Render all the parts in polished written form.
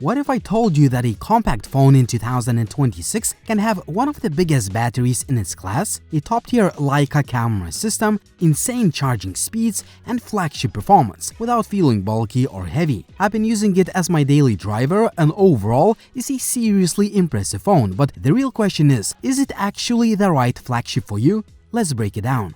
What if I told you that a compact phone in 2026 can have one of the biggest batteries in its class, a top-tier Leica camera system, insane charging speeds, and flagship performance without feeling bulky or heavy? I've been using it as my daily driver, and overall, it's a seriously impressive phone, but the real question is it actually the right flagship for you? Let's break it down.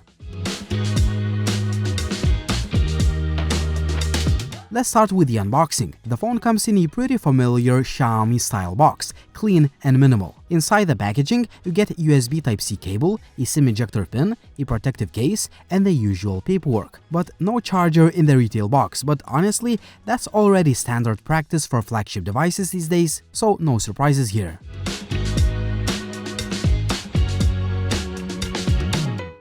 Let's start with the unboxing. The phone comes in a pretty familiar Xiaomi style box, clean and minimal. Inside the packaging, you get USB Type-C cable, a SIM ejector pin, a protective case, and the usual paperwork. But no charger in the retail box, but honestly, that's already standard practice for flagship devices these days, so no surprises here.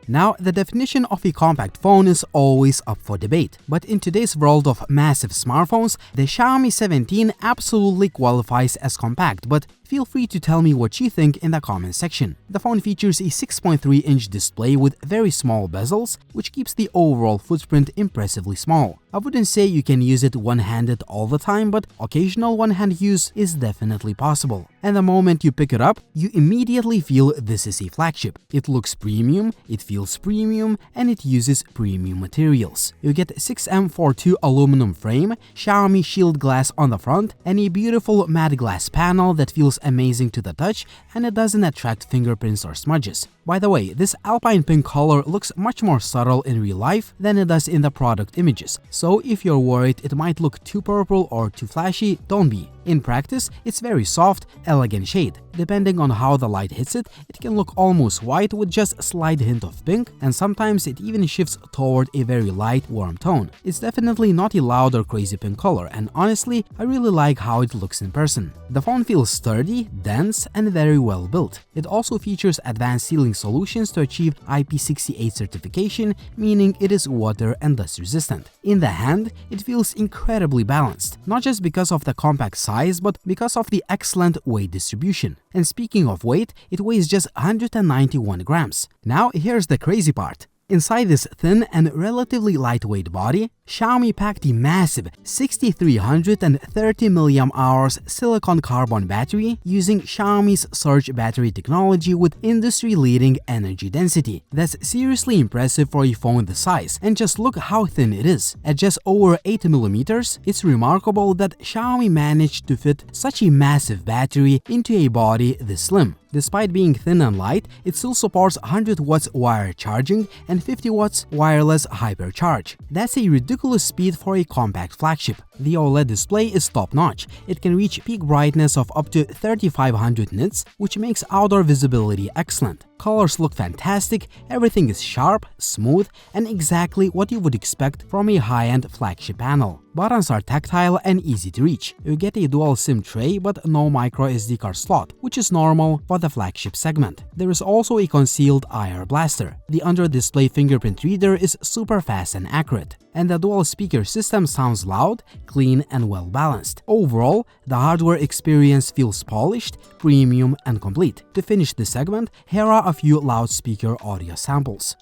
Now, the definition of a compact phone is always up for debate, but in today's world of massive smartphones, the Xiaomi 17 absolutely qualifies as compact, but feel free to tell me what you think in the comment section. The phone features a 6.3-inch display with very small bezels, which keeps the overall footprint impressively small. I wouldn't say you can use it one-handed all the time, but occasional one-hand use is definitely possible. And the moment you pick it up, you immediately feel this is a flagship. It looks premium, it feels premium, and it uses premium materials. You get 6M42 aluminum frame, Xiaomi shield glass on the front, and a beautiful matte glass panel that feels amazing to the touch, and it doesn't attract fingerprints or smudges. By the way, this alpine pink color looks much more subtle in real life than it does in the product images, so if you're worried it might look too purple or too flashy, don't be. In practice, it's very soft, elegant shade. Depending on how the light hits it, it can look almost white with just a slight hint of pink, and sometimes it even shifts toward a very light, warm tone. It's definitely not a loud or crazy pink color, and honestly, I really like how it looks in person. The phone feels sturdy, dense, and very well built. It also features advanced sealing solutions to achieve IP68 certification, meaning it is water and dust resistant. In the hand, it feels incredibly balanced, not just because of the compact size, but because of the excellent weight distribution. And speaking of weight, it weighs just 191 grams. Now here's the crazy part. Inside this thin and relatively lightweight body, Xiaomi packed a massive 6330 mAh silicon carbon battery using Xiaomi's surge battery technology with industry-leading energy density. That's seriously impressive for a phone this size, and just look how thin it is. At just over 8 mm, it's remarkable that Xiaomi managed to fit such a massive battery into a body this slim. Despite being thin and light, it still supports 100 watts wired charging and 50 watts wireless hypercharge. That's a ridiculous speed for a compact flagship. The OLED display is top-notch. It can reach peak brightness of up to 3500 nits, which makes outdoor visibility excellent. Colors look fantastic, everything is sharp, smooth, and exactly what you would expect from a high-end flagship panel. Buttons are tactile and easy to reach. You get a dual SIM tray but no micro SD card slot, which is normal for the flagship segment. There is also a concealed IR blaster. The under-display fingerprint reader is super fast and accurate, and the dual speaker system sounds loud, clean, and well balanced. Overall, the hardware experience feels polished, premium, and complete. To finish this segment, here are a few loudspeaker audio samples.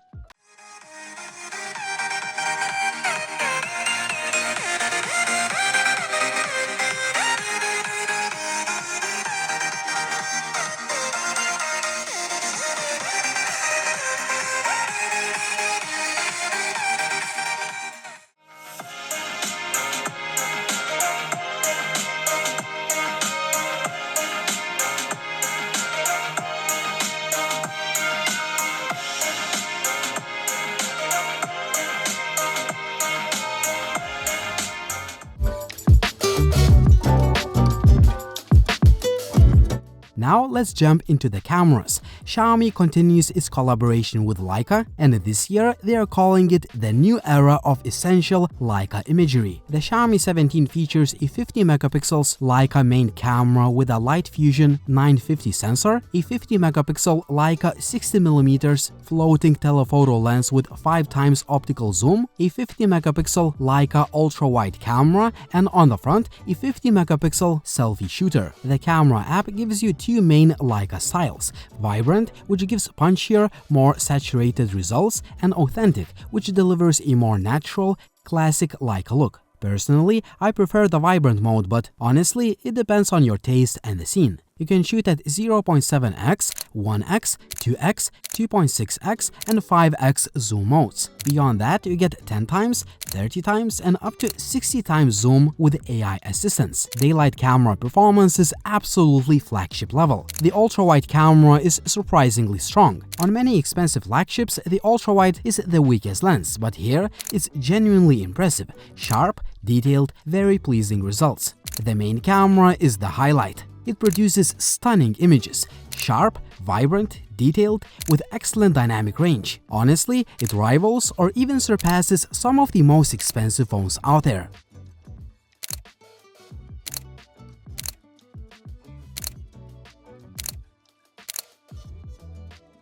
Now let's jump into the cameras. Xiaomi continues its collaboration with Leica, and this year they are calling it the new era of essential Leica imagery. The Xiaomi 17 features a 50 megapixels Leica main camera with a light fusion 950 sensor, a 50 megapixel Leica 60mm floating telephoto lens with 5x optical zoom, a 50 megapixel Leica ultra-wide camera, and on the front, a 50 megapixel selfie shooter. The camera app gives you two main Leica styles: vibrant, which gives punchier, more saturated results, and authentic, which delivers a more natural, classic Leica look. Personally, I prefer the vibrant mode, but honestly, it depends on your taste and the scene. You can shoot at 0.7x, 1x, 2x, 2.6x, and 5x zoom modes. Beyond that, you get 10 times, 30 times, and up to 60 times zoom with AI assistance. Daylight camera performance is absolutely flagship level. The ultra-wide camera is surprisingly strong. On many expensive flagships, the ultra-wide is the weakest lens, but here it's genuinely impressive, sharp, detailed, very pleasing results. The main camera is the highlight. It produces stunning images, sharp, vibrant, detailed, with excellent dynamic range. Honestly, it rivals or even surpasses some of the most expensive phones out there.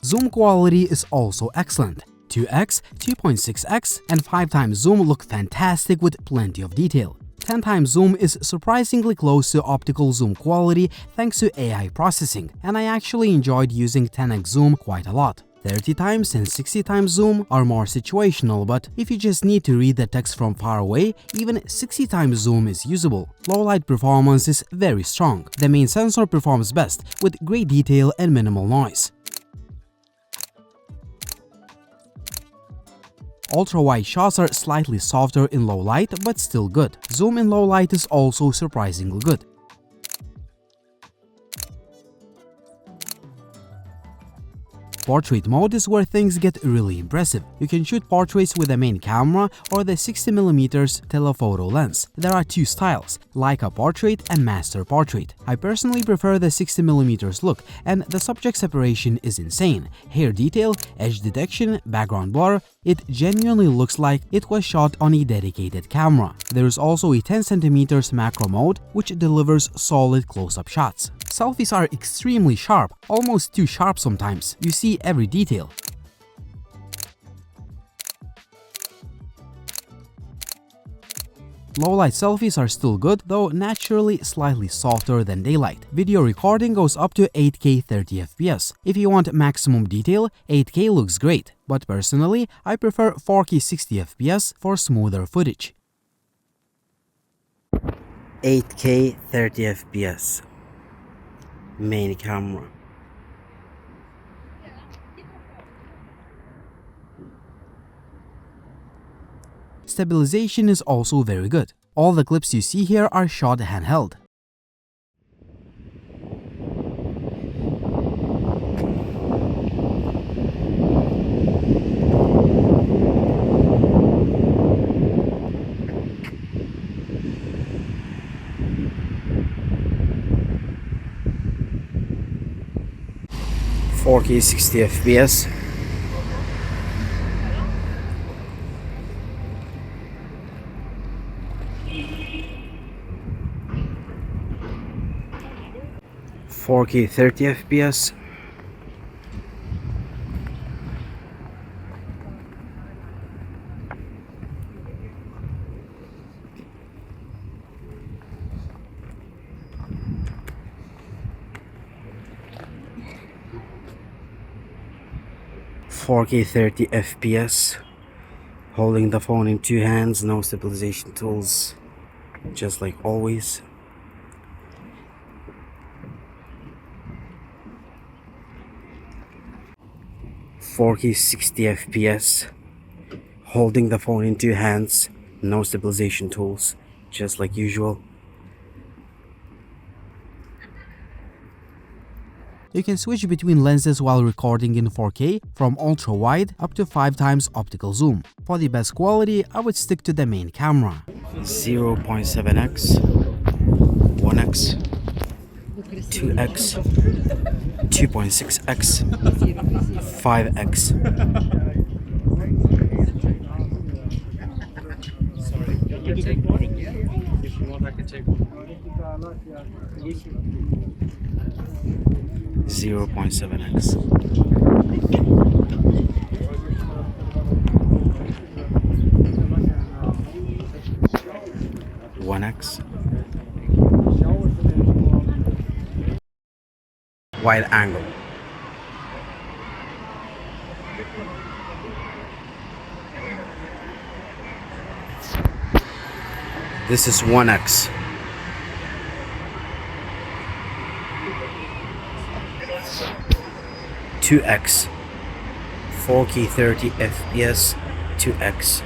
Zoom quality is also excellent. 2x, 2.6x, and 5 times zoom look fantastic with plenty of detail. 10 times zoom is surprisingly close to optical zoom quality thanks to AI processing, and I actually enjoyed using 10x zoom quite a lot. 30 times and 60 times zoom are more situational, but if you just need to read the text from far away, even 60 times zoom is usable. Low light performance is very strong. The main sensor performs best, with great detail and minimal noise. Ultra-wide shots are slightly softer in low light, but still good. Zoom in low light is also surprisingly good. Portrait mode is where things get really impressive. You can shoot portraits with the main camera or the 60mm telephoto lens. There are two styles, Leica portrait and master portrait. I personally prefer the 60mm look, and the subject separation is insane. Hair detail, edge detection, background blur, it genuinely looks like it was shot on a dedicated camera. There is also a 10cm macro mode, which delivers solid close-up shots. Selfies are extremely sharp, almost too sharp sometimes. You see every detail. Low-light selfies are still good, though naturally slightly softer than daylight. Video recording goes up to 8K 30fps. If you want maximum detail, 8K looks great, but personally, I prefer 4K 60fps for smoother footage. 8K 30fps. Main camera. Stabilization is also very good. All the clips you see here are shot handheld. .4K 60fps. .4K 30fps. .4K 30fps. Holding the phone in two hands, no stabilization tools, just like always. .4K 60fps. Holding the phone in two hands, no stabilization tools, just like usual. You can switch between lenses while recording in 4K, from ultra-wide up to 5 times optical zoom. For the best quality, I would stick to the main camera. 0.7x, 1x, 2x, 2.6x, 5x. You can take one. If you want, I can take one. 0.7x. One X. Wide angle. This is 1x. Two X, 4K 30 FPS, 2x,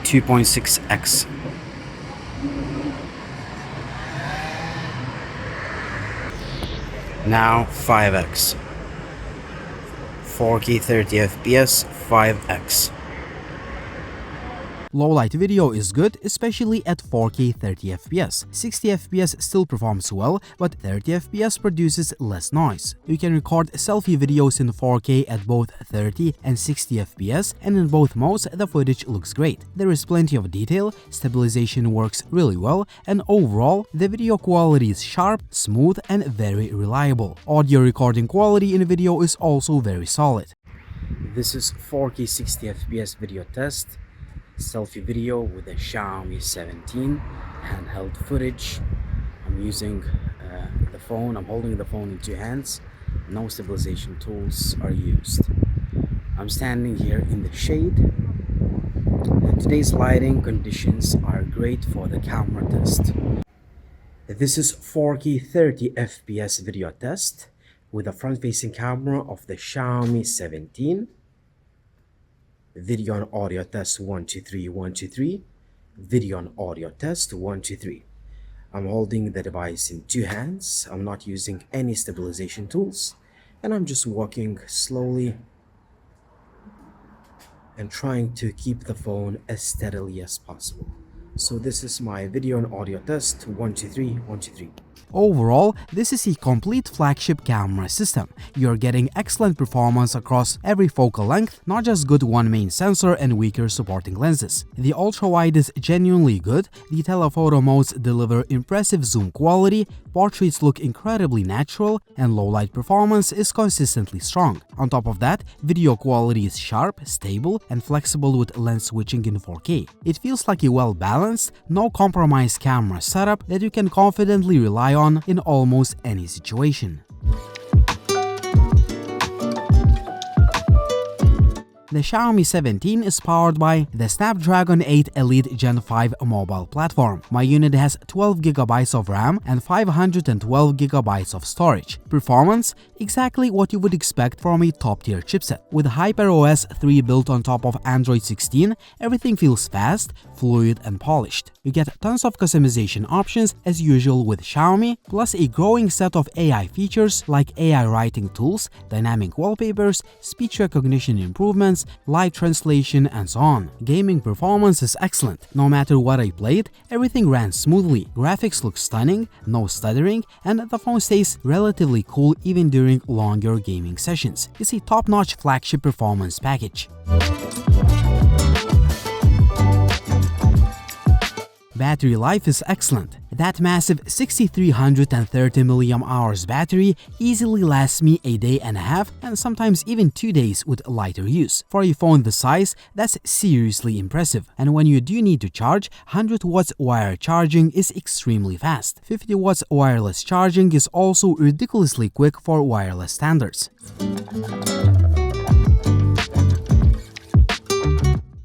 2.6x, now 5x, 4K 30 FPS, 5x. Low light video is good, especially at 4K 30 FPS. 60 FPS still performs well, but 30 FPS produces less noise. You can record selfie videos in 4K at both 30 and 60 FPS, and in both modes the footage looks great. There is plenty of detail, stabilization works really well, and overall the video quality is sharp, smooth, and very reliable. Audio recording quality in video is also very solid. This is 4K 60 FPS video test. Selfie video with a Xiaomi 17, handheld footage. I'm using the phone, I'm holding the phone in two hands, no stabilization tools are used. I'm standing here in the shade, and today's lighting conditions are great for the camera test. This is 4K 30 FPS video test with a front-facing camera of the Xiaomi 17. Video and audio test 1 2 3 1 2 3. Video and audio test 1 2 3. I'm holding the device in two hands. I'm not using any stabilization tools, and I'm just walking slowly and trying to keep the phone as steadily as possible. So this is my video and audio test 1 2 3 1 2 3. Overall, this is a complete flagship camera system. You're getting excellent performance across every focal length, not just good one main sensor and weaker supporting lenses. The ultra-wide is genuinely good, the telephoto modes deliver impressive zoom quality, portraits look incredibly natural, and low-light performance is consistently strong. On top of that, video quality is sharp, stable, and flexible with lens switching in 4K. It feels like a well-balanced, no-compromise camera setup that you can confidently rely on in almost any situation. The Xiaomi 17 is powered by the Snapdragon 8 Elite Gen 5 mobile platform. My unit has 12GB of RAM and 512GB of storage. Performance? Exactly what you would expect from a top-tier chipset. With HyperOS 3 built on top of Android 16, everything feels fast, fluid, and polished. You get tons of customization options as usual with Xiaomi, plus a growing set of AI features like AI writing tools, dynamic wallpapers, speech recognition improvements, live translation, and so on. Gaming performance is excellent. No matter what I played, everything ran smoothly. Graphics look stunning, no stuttering, and the phone stays relatively cool even during longer gaming sessions. It's a top-notch flagship performance package. Battery life is excellent. That massive 6330 mAh battery easily lasts me a day and a half and sometimes even 2 days with lighter use. For a phone this size, that's seriously impressive. And when you do need to charge, 100 watts wire charging is extremely fast. 50 watts wireless charging is also ridiculously quick for wireless standards.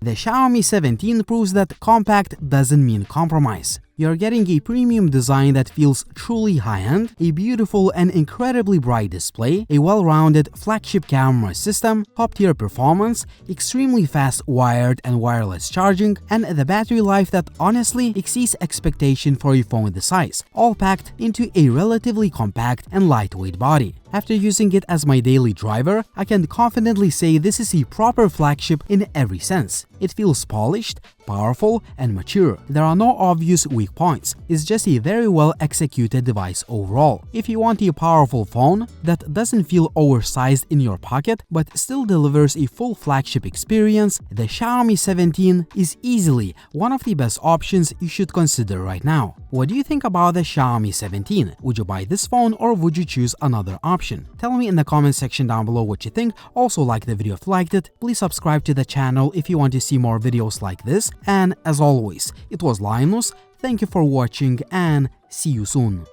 The Xiaomi 17 proves that compact doesn't mean compromise. You're getting a premium design that feels truly high-end, a beautiful and incredibly bright display, a well-rounded flagship camera system, top-tier performance, extremely fast wired and wireless charging, and the battery life that honestly exceeds expectation for a phone this size, all packed into a relatively compact and lightweight body. After using it as my daily driver, I can confidently say this is a proper flagship in every sense. It feels polished, powerful, and mature. There are no obvious weak points. It's just a very well executed device overall. If you want a powerful phone that doesn't feel oversized in your pocket but still delivers a full flagship experience, the Xiaomi 17 is easily one of the best options you should consider right now. What do you think about the Xiaomi 17? Would you buy this phone or would you choose another option? Tell me in the comment section down below what you think. Also like the video if you liked it. Please subscribe to the channel if you want to see more videos like this. And as always, it was Linus. Thank you for watching and see you soon.